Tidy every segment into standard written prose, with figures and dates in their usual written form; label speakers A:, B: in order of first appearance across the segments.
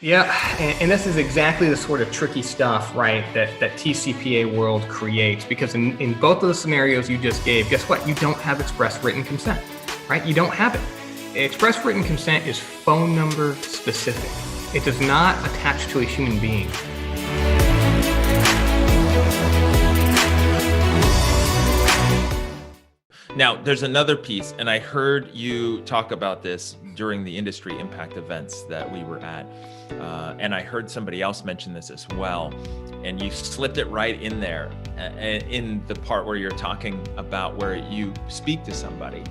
A: Yeah, and this is exactly the sort of tricky stuff, right, that TCPA world creates, because in both of the scenarios you just gave, guess what? You don't have express written consent, right? You don't have it. Express written consent is phone number specific. It does not attach to a human being.
B: Now, there's another piece, and I heard you talk about this during the industry impact events that we were at. And I heard somebody else mention this as well. And you slipped it right in there in the part where you're talking about where you speak to somebody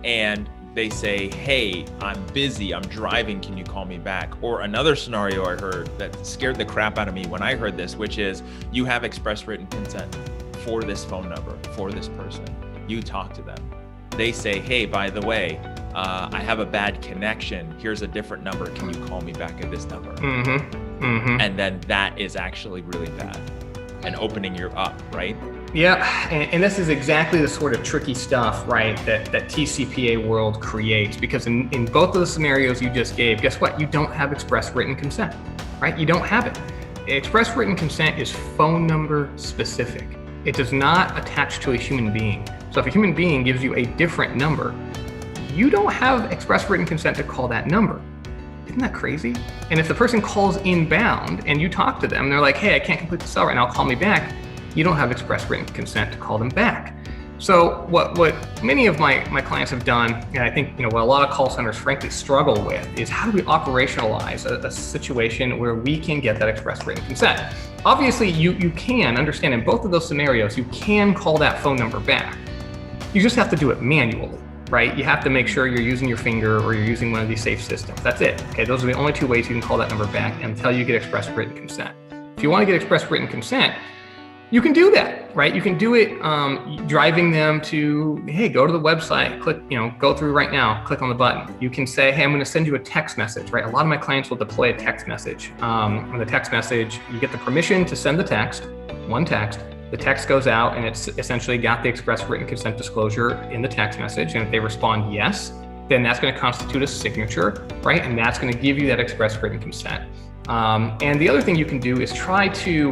B: and they say, hey, I'm busy, I'm driving, can you call me back? Or another scenario I heard that scared the crap out of me when I heard this, which is you have express written consent for this phone number, for this person. You talk to them. They say, hey, by the way, I have a bad connection. Here's a different number. Can you call me back at this number? And then that is actually really bad and opening you up, right?
A: Yeah, and this is exactly the sort of tricky stuff, right, that TCPA world creates, because in both of the scenarios you just gave, guess what? You don't have express written consent, right? You don't have it. Express written consent is phone number specific. It does not attach to a human being. So if a human being gives you a different number, you don't have express written consent to call that number. Isn't that crazy? And if the person calls inbound and you talk to them, they're like, hey, I can't complete the sale right now, call me back. You don't have express written consent to call them back. So what many of my clients have done, and I think what a lot of call centers frankly struggle with, is how do we operationalize a situation where we can get that express written consent? Obviously, you can understand in both of those scenarios, you can call that phone number back. You just have to do it manually, right? You have to make sure you're using your finger or you're using one of these safe systems. That's it. Okay, those are the only two ways you can call that number back until you get express written consent. If you want to get express written consent, you can do that, right? You can do it driving them to, hey, go to the website, click, go through right now, click on the button. You can say, hey, I'm going to send you a text message, right? A lot of my clients will deploy a text message. On the text message, you get the permission to send the text, one text. The text goes out and it's essentially got the express written consent disclosure in the text message. And if they respond yes, then that's going to constitute a signature, right? And that's going to give you that express written consent. And the other thing you can do is try to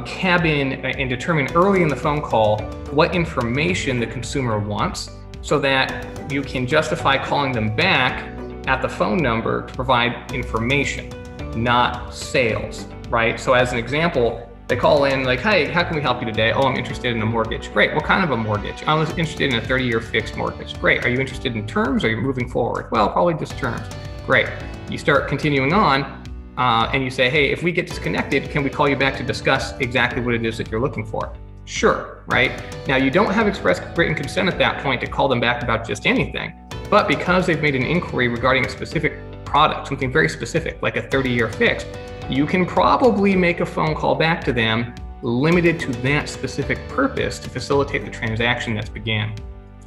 A: cabin and determine early in the phone call what information the consumer wants so that you can justify calling them back at the phone number to provide information, not sales, right? So as an example, they call in like, hey, how can we help you today? Oh, I'm interested in a mortgage. Great, what kind of a mortgage? I was interested in a 30-year fixed mortgage. Great, are you interested in terms or are you moving forward? Well, probably just terms. Great, you start continuing on and you say, hey, if we get disconnected, can we call you back to discuss exactly what it is that you're looking for? Sure, right? Now you don't have express written consent at that point to call them back about just anything, but because they've made an inquiry regarding a specific product, something very specific, like a 30-year fixed, you can probably make a phone call back to them limited to that specific purpose to facilitate the transaction that's began.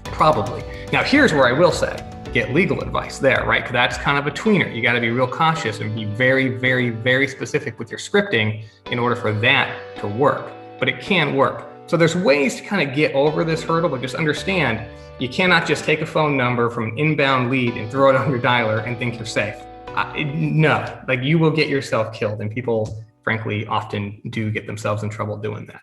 A: Probably. Now here's where I will say, get legal advice there, right? Because that's kind of a tweener. You got to be real cautious and be very, very, very specific with your scripting in order for that to work. But it can work. So there's ways to kind of get over this hurdle, but just understand you cannot just take a phone number from an inbound lead and throw it on your dialer and think you're safe. No, like you will get yourself killed, and people, frankly, often do get themselves in trouble doing that.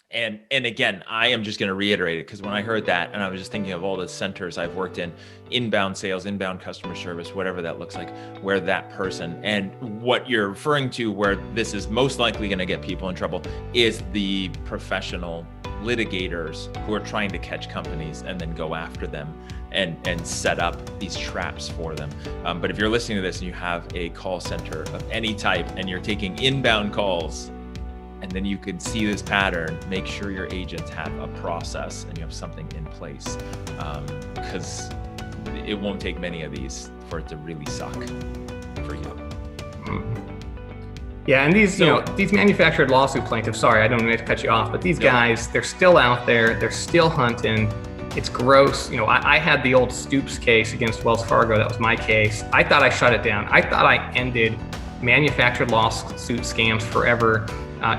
B: And again, I am just going to reiterate it because when I heard that, and I was just thinking of all the centers I've worked in, inbound sales, inbound customer service, whatever that looks like, where that person, and what you're referring to where this is most likely going to get people in trouble is the professional litigators who are trying to catch companies and then go after them and set up these traps for them. But if you're listening to this and you have a call center of any type and you're taking inbound calls, and then you can see this pattern, make sure your agents have a process and you have something in place, because it won't take many of these for it to really suck for you.
A: Yeah, and these, these manufactured lawsuit plaintiffs, sorry, I don't mean to cut you off, but these guys, they're still out there, they're still hunting. It's gross. I had the old Stoops case against Wells Fargo. That was my case. I thought I shut it down. I thought I ended manufactured lawsuit scams forever.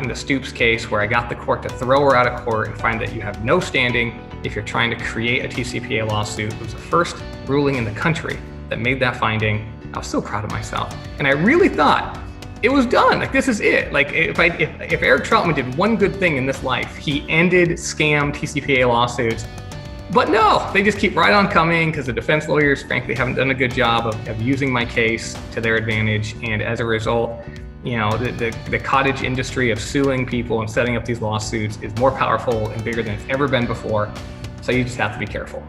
A: In the Stoops case, where I got the court to throw her out of court and find that you have no standing if you're trying to create a TCPA lawsuit. It was the first ruling in the country that made that finding. I was so proud of myself. And I really thought it was done. Like, this is it. Like, if Eric Troutman did one good thing in this life, he ended scam TCPA lawsuits. But no, they just keep right on coming because the defense lawyers, frankly, haven't done a good job of using my case to their advantage. And as a result, the cottage industry of suing people and setting up these lawsuits is more powerful and bigger than it's ever been before. So you just have to be careful.